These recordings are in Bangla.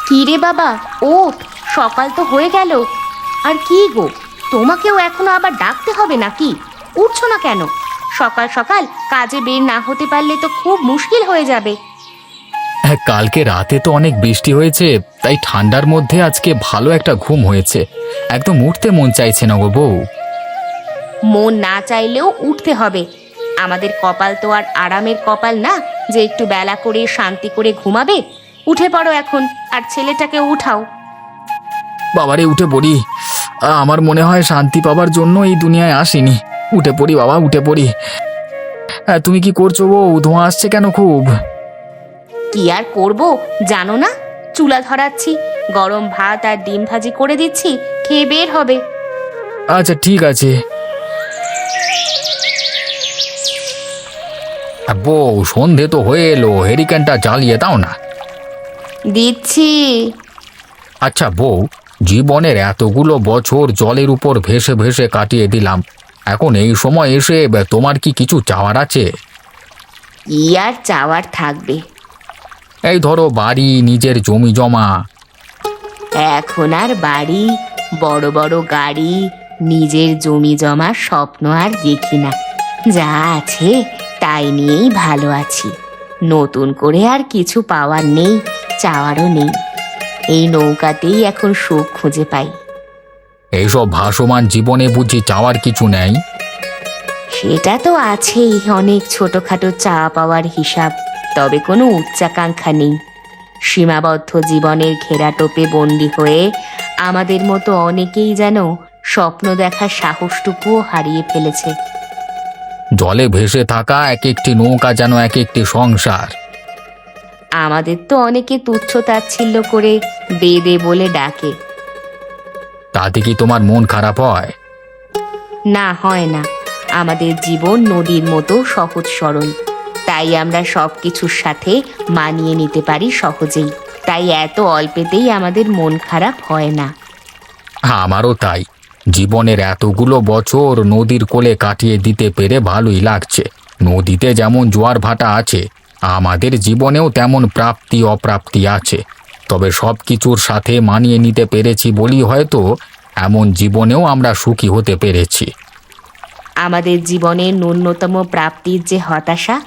কি রে বাবা, ওঠ, সকাল তো হয়ে গেল। আর কি গো, তোমাকেও এখনো আবার ডাকতে হবে নাকি? উঠছো না কেন? সকাল সকাল কাজে বের না হতে পারলে তো খুব মুশকিল হয়ে যাবে। হ্যাঁ, কালকে রাতে তো অনেক বৃষ্টি হয়েছে, তাই ঠান্ডার মধ্যে আজকে ভালো একটা ঘুম হয়েছে। একদম উঠতে মন চাইছে না গো বউ। মন না চাইলেও উঠতে হবে। আমাদের কপাল তো আর আরামের কপাল না যে একটু বেলা করে শান্তি করে ঘুমাবে। উঠে পড়ো এখন, আর ছেলেটাকে উঠাও। বাবারে উঠে পড়ি। আমার মনে হয় শান্তি পাবার জন্য এই দুনিয়ায় আসিনি। উঠে পড়ি বাবা, উঠে পড়ি। হ্যাঁ, তুমি কি করছো বউ? ধোঁয়া আসছে কেন খুব? কি আর করব জানো না, চুলা ধরাচ্ছি, গরম ভাত আর ডিম ভাজি করে দিচ্ছি, খেয়ে বের হবে। আচ্ছা ঠিক আছে। বউ, সন্ধে তো হয়ে এলো, হেরিকেনটা জ্বালিয়ে দাও না। দিচ্ছি। আচ্ছা বউ, জীবনের এতগুলো বছর জলের উপর ভেসে ভেসে কাটিয়ে দিলাম, এখন এই সময় এসে তোমার কি কিছু চাওয়ার আছে? কি আর চাওয়ার থাকবে? এই ধরো বাড়ি, নিজের জমি জমা। এখন আর বাড়ি, বড় বড় গাড়ি, নিজের জমি জমার স্বপ্ন আর দেখি না। যা আছে তাই নিয়েই ভালো আছি। নতুন করে আর কিছু পাওয়ার নেই, চাওয়ারও নেই। এই নৌকাতেই এখন সুখ খুঁজে পাই। এইসব ভাসমান জীবনে বুঝি চাওয়ার কিছু নেই? সেটা তো আছেই, অনেক ছোটখাটো চাওয়া পাওয়ার হিসাব, তবে কোনো উচ্চাকাঙ্ক্ষা নেই। সীমাবদ্ধ জীবনের ঘেরাটোপে বন্দী হয়ে আমাদের মতো অনেকেই যেন স্বপ্ন দেখার সাহসটুকুও হারিয়ে ফেলেছে। জলে ভেসে থাকা এক একটি নৌকা যেন এক একটি সংসার। আমাদের তো অনেকে তুচ্ছ তাচ্ছিল্য করে দে দে বলে ডাকে। তাতে কি তোমার মন খারাপ হয়? না, হয় না। আমাদের জীবন নদীর মতো সহজ সরল, তাই আমরা সব কিছুর সাথে মানিয়ে নিতে পারি সহজেই। তাই এত অল্পেতেই আমাদের মন খারাপ হয় না। আমারও তাই। জীবনের এতগুলো বছর নদীর কোলে কাটিয়ে দিতে পেরে ভালোই লাগছে। নদীতে যেমন জোয়ার ভাটা আছে, আমাদের জীবনেও তেমন প্রাপ্তি অপ্রাপ্তি আছে। তবে সব কিছুর সাথে মানিয়ে নিতে পেরেছি বলি হয়তো এমন জীবনেও আমরা সুখী হতে পেরেছি। আমাদের জীবনের ন্যূনতম প্রাপ্তির যে হতাশা,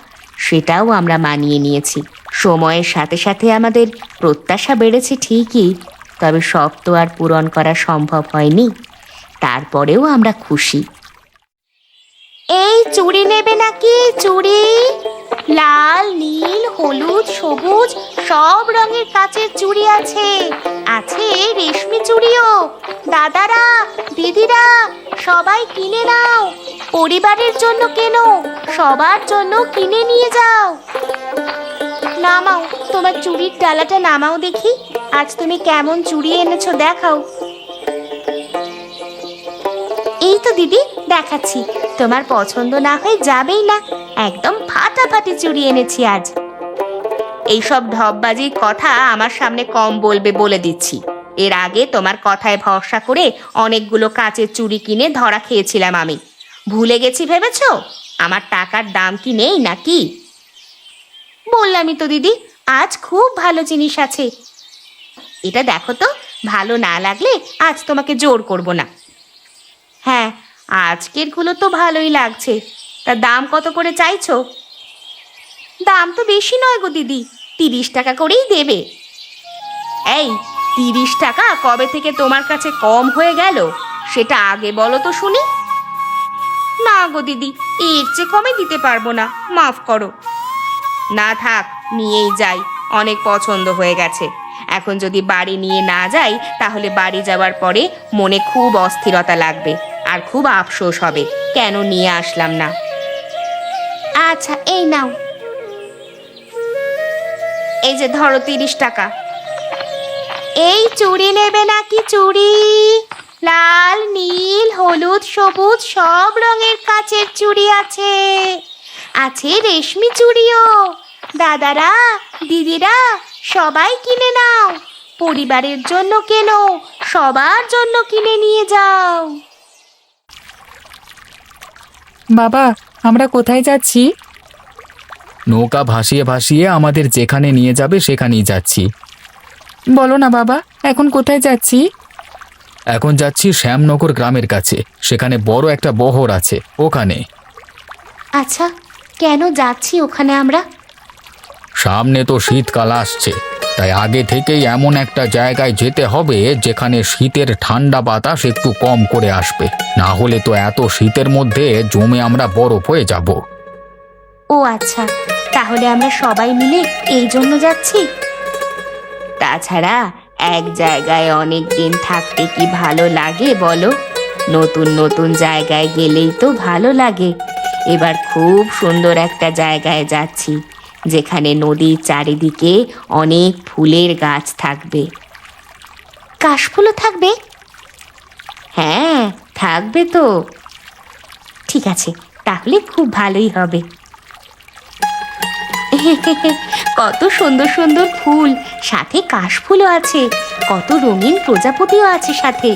সেটাও আমরা মানিয়ে নিয়েছি। সময়ের সাথে সাথে আমাদের প্রত্যাশা বেড়েছে ঠিকই, তবে সব তো আর পূরণ করা সম্ভব হয়নি। তারপরেও আমরা খুশি। এই চুড়ি নেবে নাকি? চুড়ি লাল, নীল, হলুদ, সবুজ সব রঙের কাচের চুড়ি আছে। আছে রেশমি চুড়িও। দাদারা, দিদিরা, সবাই কিনে নাও। পরিবারের জন্য কেনো, সবার জন্য কিনে নিয়ে যাও। নামাও, তোমার চুড়ির ডালাটা নামাও দেখি। আজ তুমি কেমন চুড়ি এনেছো দেখাও। এই তো দিদি, দেখাচ্ছি। তোমার পছন্দ না হয়ে যাবেই না, একদম ফাটাফাটি চুড়ি এনেছি আজ। এইসব ঢপবাজির কথা আমার সামনে কম বলবে বলে দিচ্ছি। এর আগে তোমার কথায় ভরসা করে অনেকগুলো কাচের চুড়ি কিনে ধরা খেয়েছিলাম আমি। ভুলে গেছি ভেবেছো? আমার টাকার দাম কি নেই নাকি? বললামই তো দিদি, আজ খুব ভালো জিনিস আছে। এটা দেখো তো, ভালো না লাগলে আজ তোমাকে জোর করব না। হ্যাঁ, আজকের গুলো তো ভালোই লাগছে। তা দাম কত করে চাইছো? দাম তো বেশি নয় গো দিদি, 30 টাকা করেই দেবে। এই 30 টাকা কবে থেকে তোমার কাছে কম হয়ে গেল সেটা আগে বলো তো শুনি। না গো দিদি, এর চেয়ে কমে দিতে পারবো না, মাফ করো। না থাক, নিয়েই যাই, অনেক পছন্দ হয়ে গেছে। এখন যদি বাড়ি নিয়ে না যাই তাহলে বাড়ি যাওয়ার পরে মনে খুব অস্থিরতা লাগবে আর খুব আফসোস হবে কেন নিয়ে আসলাম না। আচ্ছা এই নাও, এই যে ধরো 30 টাকা। এই চুড়ি নেবে নাকি? চুড়ি লাল, নীল, হলুদ, সবুজ সব রঙের কাচের চুড়ি আছে। আছে রেশমি চুড়িও। দাদারা, দিদিরা, সবাই কিনে নাও। পরিবারের জন্য কেনো, সবার জন্য কিনে নিয়ে যাও। বাবা, আমরা কোথায় যাচ্ছি? নৌকা ভাসিয়ে ভাসিয়ে আমাদের যেখানে নিয়ে যাবে সেখানেই যাচ্ছি। বলো না বাবা, এখন কোথায় যাচ্ছি? এখন যাচ্ছি শ্যামনগর গ্রামের কাছে, সেখানে বড় একটা বহর আছে ওখানে। আচ্ছা, কেন যাচ্ছি ওখানে আমরা? সামনে তো শীতকাল আসছে, তাই আগে থেকেই এমন একটা জায়গায় যেতে হবে যেখানে শীতের ঠান্ডা বাতাস একটু কম করে আসবে, না হলে তো এত শীতের মধ্যে জমে আমরা বরফ হয়ে যাব। ও আচ্ছা, তাহলে আমরা সবাই মিলে এই জন্য যাচ্ছি। তাছাড়া এক জায়গায় অনেক দিন থাকতে কি ভালো লাগে বলো? নতুন নতুন জায়গায় গেলেই তো ভালো লাগে। এবার খুব সুন্দর একটা জায়গায় যাচ্ছি, যেখানে নদীর চারিদিকে অনেক ফুলের গাছ থাকবে। কাশফুলও থাকবে? হ্যাঁ, থাকবে তো। ঠিক আছে, তাহলে খুব ভালোই হবে। কত সুন্দর সুন্দর ফুল, সাথে কাশফুলও আছে, কত রঙিন প্রজাপতিও আছে সাথে।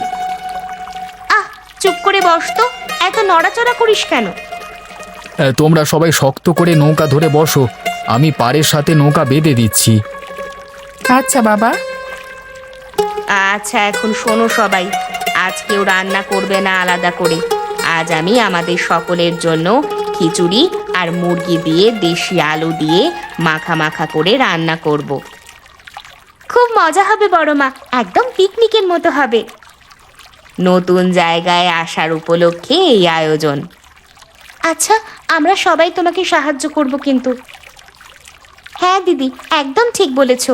আহ, চুপ করে বস তো, এত নড়াচড়া করিস কেন? তোমরা সবাই শক্ত করে নৌকা ধরে বসো, আমি পাড়ের সাথে নৌকা বেঁধে দিচ্ছি। আচ্ছা বাবা। আচ্ছা, এখন শোনো সবাই, আজ কেউ রান্না করবে না আলাদা করে। আজ আমি আমাদের সকলের জন্য খিচুড়ি আর মুরগি দিয়ে দেশি আলু দিয়ে মাখা মাখা করে রান্না করব। খুব মজা হবে বড় মা, একদম পিকনিকের মতো হবে। নতুন জায়গায় আসার উপলক্ষে এই আয়োজন। আচ্ছা, আমরা সবাই তোমাকে সাহায্য করব কিন্তু। হ্যাঁ দিদি, একদম ঠিক বলেছ।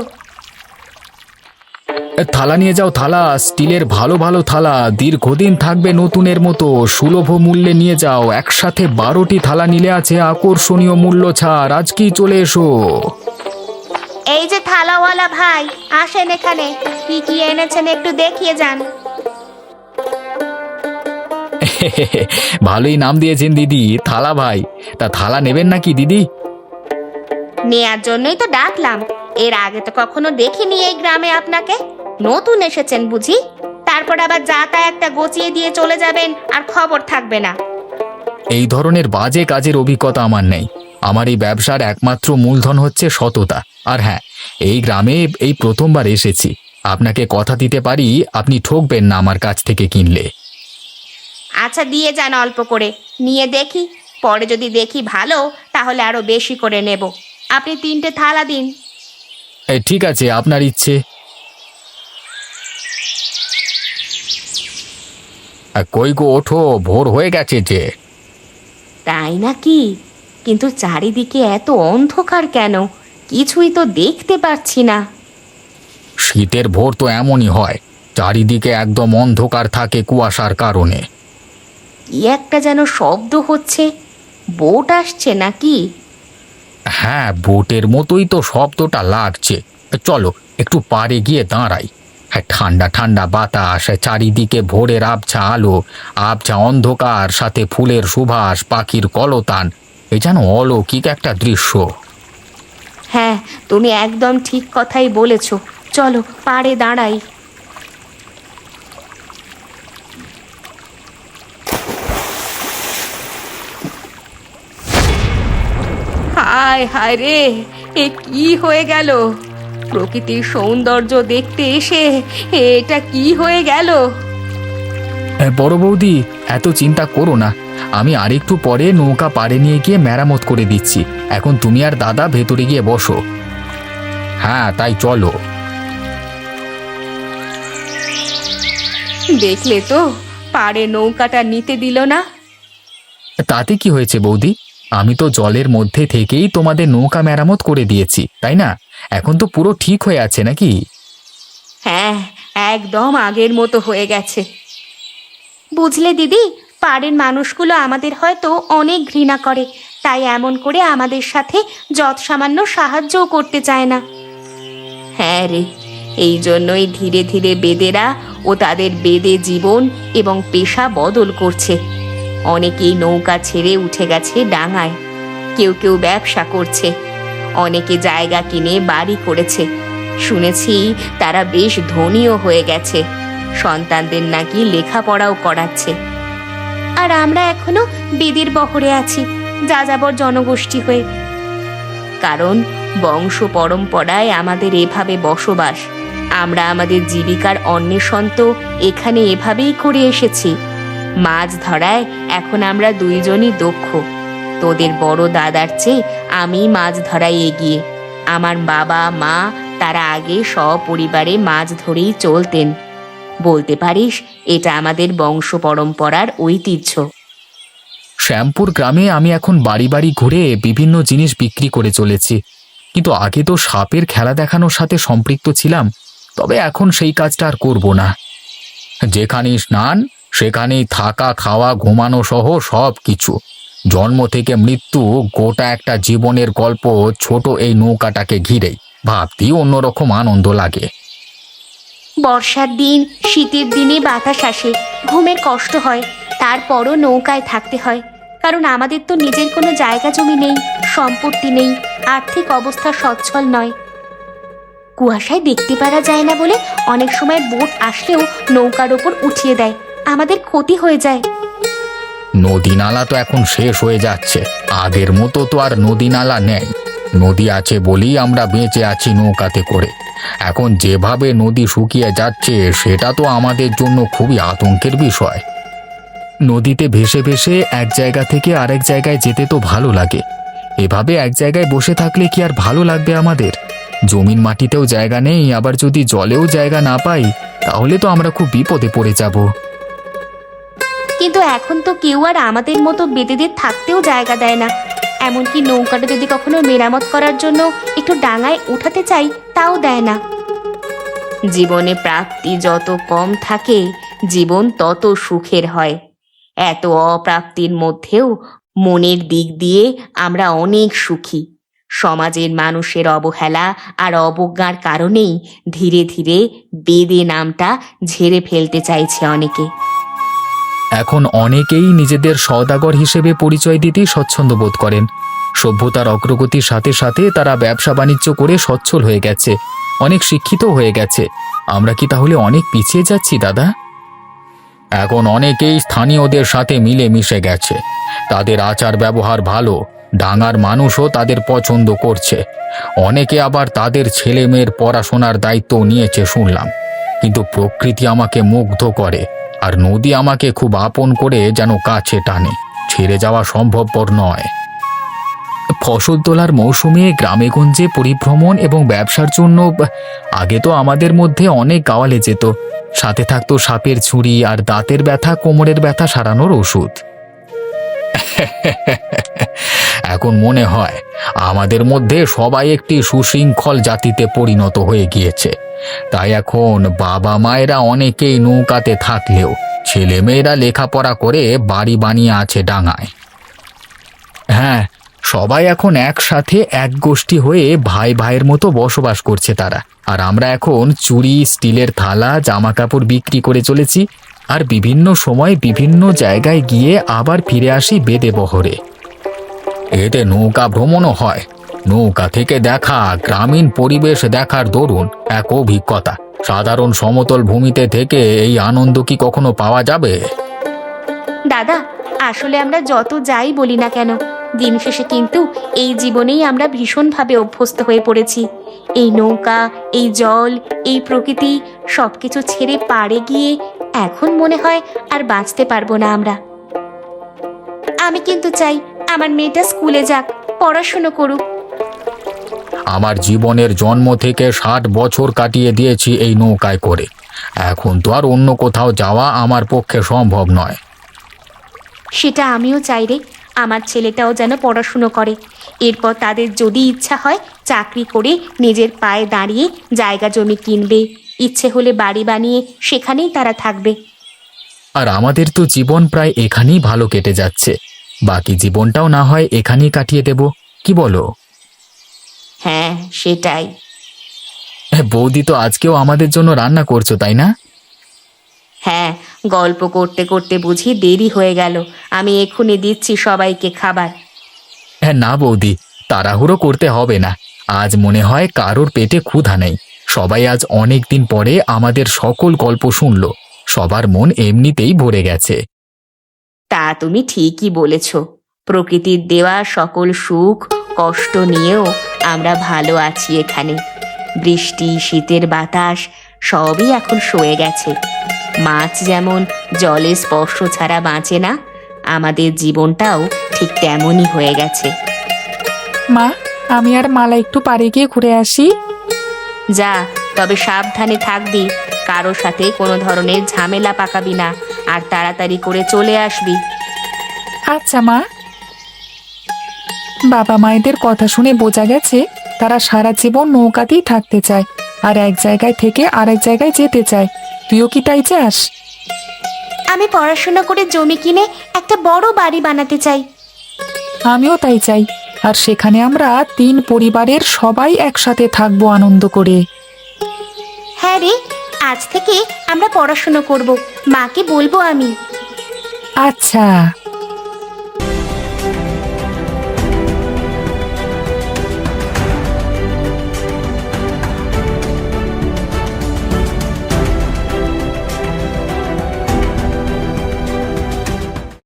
থালা নিয়ে যাও, থালা, স্টিলের ভালো ভালো থালা, দীর্ঘদিন থাকবে নতুনের মতো, সুলভ মূল্যে নিয়ে যাও। একসাথে 12টি থালা নিলে আছে আকর্ষণীয় মূল্য ছাড়, আজকেই চলে এসো। এই যে থালাওয়ালা ভাই, আসেন এখানে, কি কি এনেছেন একটু দেখিয়ে যান। ভালোই নাম দিয়েছেন দিদি, থালা ভাই। তা থালা নেবেন নাকি দিদি? নেয়ার জন্যই তো ডাকলাম, এর আগে তো কখনো দেখিনি এই গ্রামে আপনাকে। নতুন এসেছেন বুঝি? তারপর আবার যা তা একটা গচিয়ে দিয়ে চলে যাবেন আর খবর থাকবে না। এই ধরনের বাজে কাজের অভিজ্ঞতা আমার নেই। আমার এই ব্যবসার একমাত্র মূলধন হচ্ছে সততা। আর হ্যাঁ, এই গ্রামে এই প্রথমবার এসেছি, আপনাকে কথা দিতে পারি আপনি ঠকবেন না আমার কাছ থেকে কিনলে। আচ্ছা, দিয়ে যান অল্প করে, নিয়ে দেখি, পরে যদি দেখি ভালো তাহলে আরো বেশি করে নেব। আপনি 3টে থালা দিন। ঠিক আছে, আপনার ইচ্ছে। কই গো, ওঠো, ভোর হয়ে গেছে যে। তাই নাকি? কিন্তু চারিদিকে এত অন্ধকার কেন? কিছুই তো দেখতে পাচ্ছি না। শীতের ভোর তো এমনই হয়, চারিদিকে একদম অন্ধকার থাকে কুয়াশার কারণে। কি একটা যেন শব্দ হচ্ছে, বোট আসছে নাকি? হ্যাঁ, বোটের মতোই তো শব্দটা লাগছে। চলো একটু পাড়ে গিয়ে দাঁড়াই। হ্যাঁ, ঠান্ডা ঠান্ডা বাতাস, চারিদিকে ভোরের আবছা আলো, আবছা অন্ধকার, সাথে ফুলের সুবাস, পাখির কলতান, এ যেন অলৌকিক একটা দৃশ্য। হ্যাঁ, তুমি একদম ঠিক কথাই বলেছ। চলো পাড়ে দাঁড়াই। হায় হায় রে, এ কি হয়ে গেল? প্রকৃতির সৌন্দর্য দেখতে এসে এটা কি হয়ে গেল? বড় বৌদি, এত চিন্তা করো না, আমি আরেকটু পরে নৌকা পাড়ে নিয়ে গিয়ে মেরামত করে দিচ্ছি। এখন তুমি আর দাদা ভেতরে গিয়ে বসো। হ্যাঁ, তাই চলো। দেখলে তো, পাড়ে নৌকাটা নিতে দিল না। তাতে কি হয়েছে বৌদি? আমি তো জলের মধ্যে থেকেই তোমাদের নৌকা মেরামত করে দিয়েছি, তাই না? এখন তো পুরো ঠিক হয়ে আছে নাকি? হ্যাঁ, একদম আগের মতো হয়ে গেছে। বুঝলে দিদি, পাড়ের মানুষগুলো আমাদের হয়তো অনেক ঘৃণা করে, তাই এমন করে আমাদের সাথে যৎ সামান্য সাহায্যও করতে চায় না। হ্যাঁ রে, এই জন্যই ধীরে ধীরে বেদেরা ও তাদের বেদে জীবন এবং পেশা বদল করছে। অনেকেই নৌকা ছেড়ে উঠে গেছে ডাঙায়, কেউ কেউ ব্যবসা করছে, অনেকে জায়গা কিনে বাড়ি করেছে। শুনেছি তারা বেশ ধনীও হয়ে গেছে, সন্তানদের নাকি লেখাপড়াও করাচ্ছে। আর আমরা এখনো বেদের বহরে আছি, যাযাবর জনগোষ্ঠী হয়ে। কারণ বংশ পরম্পরায় আমাদের এভাবে বসবাস, আমরা আমাদের জীবিকার অন্বেষণ তো এখানে এভাবেই করে এসেছি। মাছ ধরায় এখন আমরা দুইজনই দক্ষ। তোদের বড় দাদার চেয়ে আমি মাছ ধরায় এগিয়ে। আমার বাবা মা তারা আগে সপরিবারে মাছ ধরেই চলতেন। বলতে পারিস এটা আমাদের বংশ পরম্পরার ঐতিহ্য। শ্যামপুর গ্রামে আমি এখন বাড়ি বাড়ি ঘুরে বিভিন্ন জিনিস বিক্রি করে চলেছি, কিন্তু আগে তো সাপের খেলা দেখানোর সাথে সম্পৃক্ত ছিলাম। তবে এখন সেই কাজটা আর করব না। যেখানেই স্নান সেখানেই থাকা খাওয়া ঘুমানো সহ সব কিছু। জন্ম থেকে মৃত্যু গোটা একটা জীবনের গল্প ছোট এই নৌকাটাকে ঘিরেই। ভাবতেই অন্যরকম আনন্দ লাগে। বর্ষার দিন শীতের দিনে বাতাস আসে, ঘুমের কষ্ট হয়, তারপরও নৌকায় থাকতে হয়। কারণ আমাদের তো নিজের কোনো জায়গা জমি নেই, সম্পত্তি নেই, আর্থিক অবস্থা সচ্ছল নয়। কুয়াশায় দেখতে পারা যায় না বলে অনেক সময় বোট আসলেও নৌকার ওপর উঠিয়ে দেয়, আমাদের ক্ষতি হয়ে যায়। নদী নালা তো এখন শেষ হয়ে যাচ্ছে, আগের মতো তো আর নদী নালা নেই। নদী আছে বলেই আমরা বেঁচে আছি নৌকাতে করে। এখন যেভাবে নদী শুকিয়ে যাচ্ছে সেটা তো আমাদের জন্য খুবই আতঙ্কের বিষয়। নদীতে ভেসে ভেসে এক জায়গা থেকে আরেক জায়গায় যেতে তো ভালো লাগে। এভাবে এক জায়গায় বসে থাকলে কি আর ভালো লাগবে আমাদের? জমিন মাটিতেও জায়গা নেই, আবার যদি জলেও জায়গা না পাই তাহলে তো আমরা খুব বিপদে পড়ে যাব। কিন্তু এখন তো কেউ আর আমাদের মতো বেদেদের থাকতেও জায়গা দেয় না। এমনকি নৌকাটা যদি কখনো মেরামত করার জন্য একটু ডাঙায় উঠাতে চাই তাও দেয় না। জীবনে প্রাপ্তি যত কম থাকে জীবন তত সুখের হয়। এত অপ্রাপ্তির মধ্যেও মনের দিক দিয়ে আমরা অনেক সুখী। সমাজের মানুষের অবহেলা আর অবজ্ঞার কারণেই ধীরে ধীরে বেদে নামটা ঝেড়ে ফেলতে চাইছে অনেকে। এখন অনেকেই নিজেদের সওদাগর হিসেবে পরিচয় দিতেই স্বচ্ছন্দ বোধ করেন। সভ্যতার অগ্রগতির সাথে সাথে তারা ব্যবসা বাণিজ্য করে সচ্ছল হয়ে গেছে, অনেক শিক্ষিত হয়ে গেছে। আমরা কি তাহলে অনেক পিছিয়ে যাচ্ছি দাদা? এখন অনেকেই স্থানীয়দের সাথে মিলে মিশে গেছে, তাদের আচার ব্যবহার ভালো, ডাঙার মানুষও তাদের পছন্দ করছে। অনেকে আবার তাদের ছেলে মেয়ের পড়াশোনার দায়িত্ব নিয়েছে শুনলাম। কিন্তু প্রকৃতি আমাকে মুগ্ধ করে, আর নদী আমাকে খুব আপন করে যেন কাছে টানে। ছেড়ে যাওয়া সম্ভবপর নয়। ফসল তোলার মৌসুমে গ্রামেগঞ্জে পরিভ্রমণ এবং ব্যবসার জন্য আগে তো আমাদের মধ্যে অনেক গাওয়ালে যেত। সাথে থাকতো সাপের ছুরি আর দাঁতের ব্যথা কোমরের ব্যথা সারানোর ওষুধ। এখন মনে হয় আমাদের মধ্যে সবাই একটি সুশৃঙ্খল জাতিতে পরিণত হয়ে গিয়েছে। তাই এখন বাবা মায়েরা অনেকেই নৌকাতে থাকলেও ছেলেমেয়েরা লেখাপড়া করে বাড়ি বানিয়ে আছে ডাঙায়। হ্যাঁ, সবাই এখন একসাথে এক গোষ্ঠী হয়ে ভাই ভাইয়ের মতো বসবাস করছে তারা। আর আমরা এখন চুড়ি, স্টিলের থালা, জামা কাপড় বিক্রি করে চলেছি, আর বিভিন্ন সময় বিভিন্ন জায়গায় গিয়ে আবার ফিরে আসি বেদে বহরে। এতে নৌকা ভ্রমণও হয়। নৌকা থেকে দেখা গ্রামীণ পরিবেশ দেখার দরুন এক অভিজ্ঞতা। সাধারণ সমতল ভূমিতে থেকে এই আনন্দ কি কখনো পাওয়া যাবে? দাদা, আসলে আমরা যত যাই বলি না কেন, দিন শেষে কিন্তু এই জীবনেই আমরা ভীষণভাবে অভ্যস্ত হয়ে পড়েছি। এই নৌকা, এই জল, এই প্রকৃতি সবকিছু ছেড়ে পাড়ে গিয়ে এখন মনে হয় আর বাঁচতে পারবো না আমরা। আমি কিন্তু চাই আমার মেয়েটা স্কুলে যাক, পড়াশুনো করুক। আমার জীবনের জন্ম থেকে 60 বছর কাটিয়ে দিয়েছি এই নৌকায় করে। এখন তো আর অন্য কোথাও যাওয়া আমার পক্ষে সম্ভব নয়। সেটা আমিও চাই রে, আমার ছেলেটাও যেন পড়াশুনো করে। এরপর তাদের যদি ইচ্ছা হয় চাকরি করে নিজের পায়ে দাঁড়িয়ে জায়গা জমি কিনবে, ইচ্ছে হলে বাড়ি বানিয়ে সেখানেই তারা থাকবে। আর আমাদের তো জীবন প্রায় এখানেই ভালো কেটে যাচ্ছে। বাকি জীবনটাও না হয় এখানেই কাটিয়ে দেব, কি বলো? হ্যাঁ, সেটাই। বৌদি তো আজকেও আমাদের জন্য রান্না করছো, তাই না? হ্যাঁ, গল্প করতে করতে বুঝি দেরি হয়ে গেল। আমি এক্ষুনি দিচ্ছি সবাইকে খাবার। হ্যাঁ, না বৌদি, তাড়াহুড়ো করতে হবে না। আজ মনে হয় কারোর পেটে ক্ষুধা নেই। সবাই আজ অনেক দিন পরে আমাদের সকল গল্প শুনলো। সবার মন এমনিতেই ভরে গেছে। তা তুমি ঠিকই বলেছ। প্রকৃতির দেওয়া সকল সুখ কষ্ট নিয়েও আমরা ভালো আছি এখানে। বৃষ্টি শীতের বাতাস সবই এখন সয়ে গেছে। মাছ যেমন জলের স্পর্শ ছাড়া বাঁচে না, আমাদের জীবনটাও ঠিক তেমনই হয়ে গেছে। মা, আমি আর মালা একটু পাড়ে গিয়ে ঘুরে আসি। যা, তবে সাবধানে থাকবি, কারো সাথে কোনো ধরনের ঝামেলা পাকাবি না, আর তাড়াতাড়ি করে চলে আসবি। আচ্ছা মা। বাবা মায়েদের কথা শুনে বোঝা গেছে তারা সারা জীবন নৌকাতেই থাকতে চায়, আর এক জায়গায় থেকে আরেক জায়গায় যেতে চায়। তুইও কি তাই চাস? আমি পড়াশোনা করে জমি কিনে একটা বড় বাড়ি বানাতে চাই। আমিও তাই চাই, আর সেখানে আমরা 3 পরিবারের সবাই একসাথে থাকবো আনন্দ করে। হ্যাঁ রে, আজ থেকে আমরা পড়াশোনা করব, মাকে বলবো আমি। আচ্ছা।